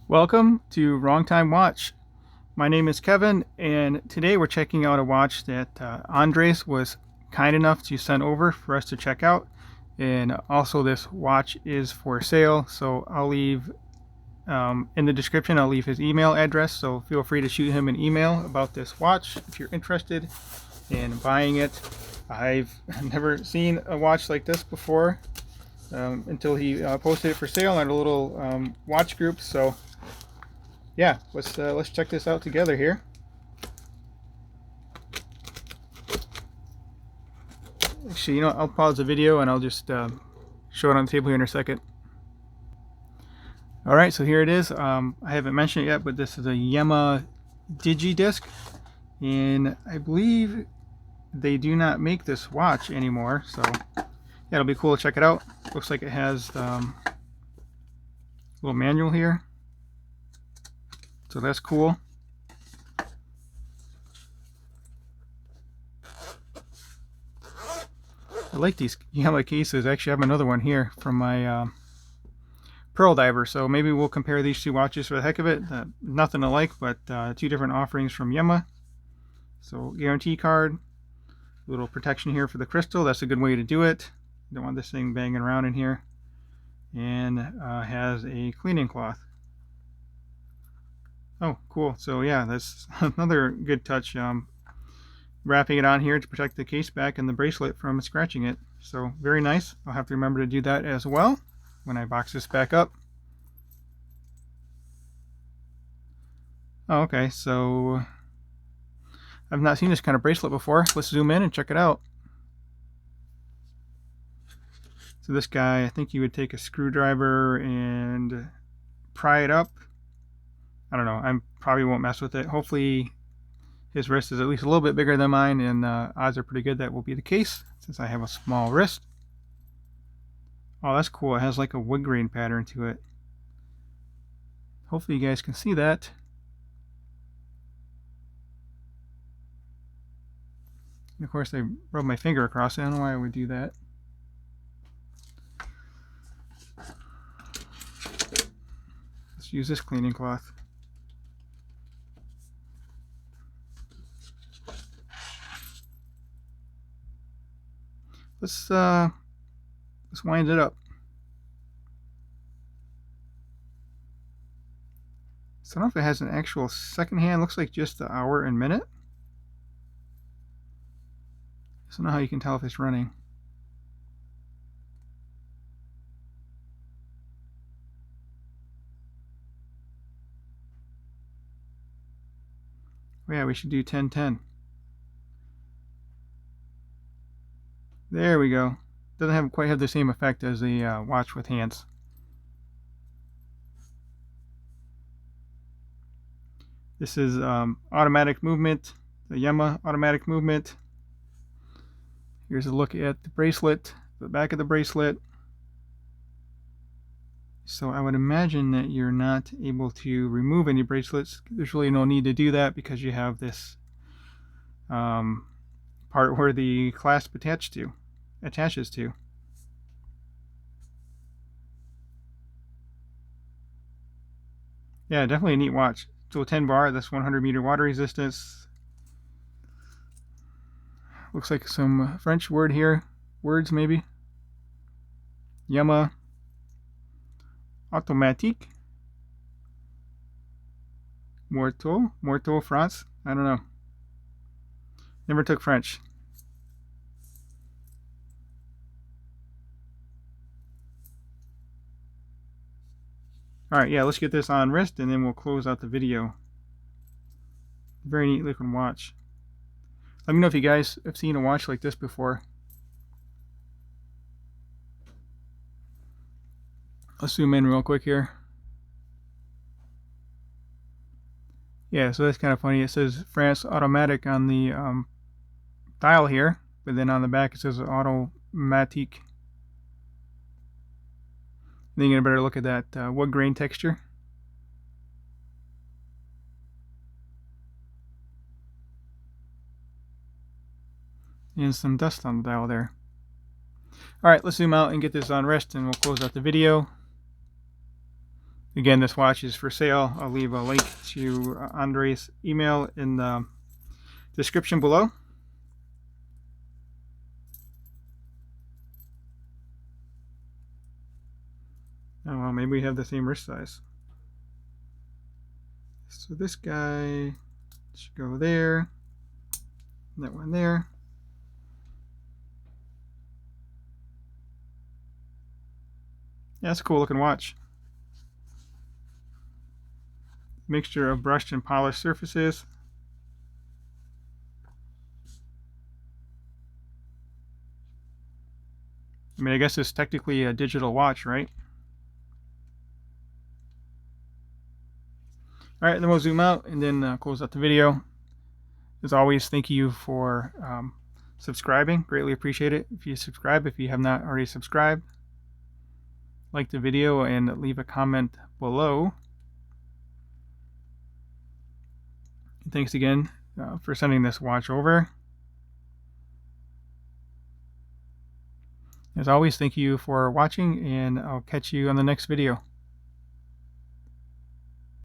Welcome to Wrong Time Watch. My name is Kevin, and today we're checking out a watch that Andres was kind enough to send over for us to check out. And also, this watch is for sale, so I'll leave in the description, I'll leave his email address, so feel free to shoot him an email about this watch if you're interested in buying it. I've never seen a watch like this before until he posted it for sale on a little watch group, so yeah, let's check this out together here. Actually, I'll pause the video and I'll just show it on the table here in a second. All right, so here it is. I haven't mentioned it yet, but this is a Yema Digidisc, and I believe they do not make this watch anymore. So yeah, it'll be cool to check it out. Looks like it has a little manual here, so that's cool. I like these Yema cases. Actually, I have another one here from my Pearl Diver, so maybe we'll compare these two watches for the heck of it. Nothing alike, but two different offerings from Yema. So guarantee card, a little protection here for the crystal. That's a good way to do it. You don't want this thing banging around in here. And has a cleaning cloth. Oh, cool. So yeah, that's another good touch. Wrapping it on here to protect the case back and the bracelet from scratching it. So very nice. I'll have to remember to do that as well when I box this back up. Oh, okay, so I've not seen this kind of bracelet before. Let's zoom in and check it out. So this guy, I think you would take a screwdriver and pry it up. I don't know, I probably won't mess with it. Hopefully his wrist is at least a little bit bigger than mine, and odds are pretty good that will be the case since I have a small wrist. Oh, that's cool. It has like a wood grain pattern to it. Hopefully you guys can see that. And of course, I rubbed my finger across it. I don't know why I would do that. Let's use this cleaning cloth. Let's wind it up. So I don't know if it has an actual second hand. Looks like just the hour and minute. So I don't know how you can tell if it's running. Oh yeah, we should do 10:10. There we go. Doesn't quite have the same effect as the watch with hands. This is automatic movement, the Yema automatic movement. Here's a look at the bracelet, the back of the bracelet. So I would imagine that you're not able to remove any bracelets. There's really no need to do that because you have this part where the clasp attaches to. Yeah, definitely a neat watch. So 10 bar, that's 100 meter water resistance. Looks like some French words maybe. Yema Automatique. Morteau, France. I don't know. Never took French. Alright, yeah, let's get this on wrist and then we'll close out the video. Very neat looking watch. Let me know if you guys have seen a watch like this before. Let's zoom in real quick here. Yeah, so that's kind of funny. It says France Automatic on the dial here, but then on the back it says Automatique. Then you get a better look at that wood grain texture. And some dust on the dial there. Alright, let's zoom out and get this on wrist and we'll close out the video. Again, this watch is for sale. I'll leave a link to Andre's email in the description below. Oh, well, maybe we have the same wrist size. So this guy should go there. That one there. Yeah, that's a cool looking watch. Mixture of brushed and polished surfaces. I mean, I guess it's technically a digital watch, right? All right, then we'll zoom out and then close out the video. As always, thank you for subscribing. Greatly appreciate it. If you subscribe, if you have not already subscribed, like the video and leave a comment below. Thanks again for sending this watch over. As always, thank you for watching, and I'll catch you on the next video.